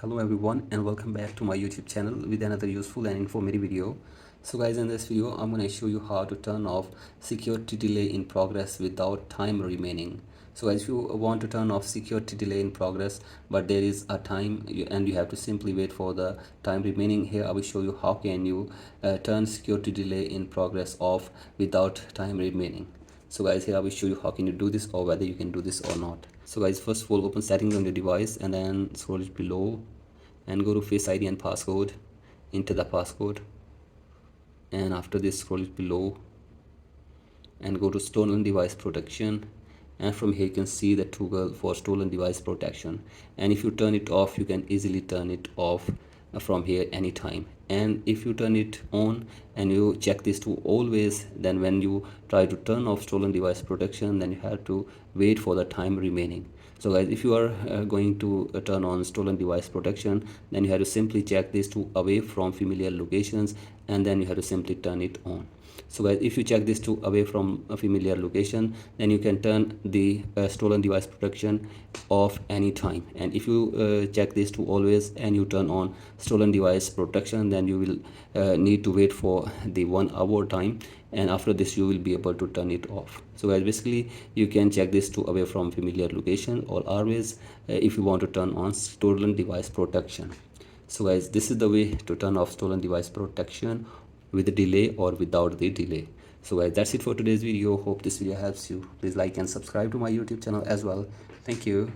Hello everyone and welcome back to my YouTube channel with another useful and informative video. So guys, in this video I'm going to show you how to turn off security delay in progress without time remaining. So guys, if you want to turn off security delay in progress but there is a time and you have to simply wait for the time remaining, here I will show you how can you turn security delay in progress off without time remaining. So guys, here I will show you how can you do this or whether you can do this or not. So guys, first of all, open settings on your device and then scroll it below and go to Face ID and passcode. Enter the passcode, and after this scroll it below and go to stolen device protection, and from here you can see the toggle for stolen device protection, and if you turn it off you can easily turn it off from here anytime. And if you turn it on and you check this to always, then when you try to turn off stolen device protection, then you have to wait for the time remaining. So guys, if you are going to turn on stolen device protection, then you have to simply check this to away from familiar locations, and then you have to simply turn it on. So guys, if you check this to away from a familiar location, then you can turn the stolen device protection off anytime. And if you check this to always and you turn on stolen device protection, then you will need to wait for the 1 hour time, and after this you will be able to turn it off. So guys, basically you can check this to away from familiar location or always if you want to turn on stolen device protection. So guys, this is the way to turn off stolen device protection with the delay or without the delay. So guys, that's it for today's video. Hope this video helps you. Please like and subscribe to my YouTube channel as well. Thank you.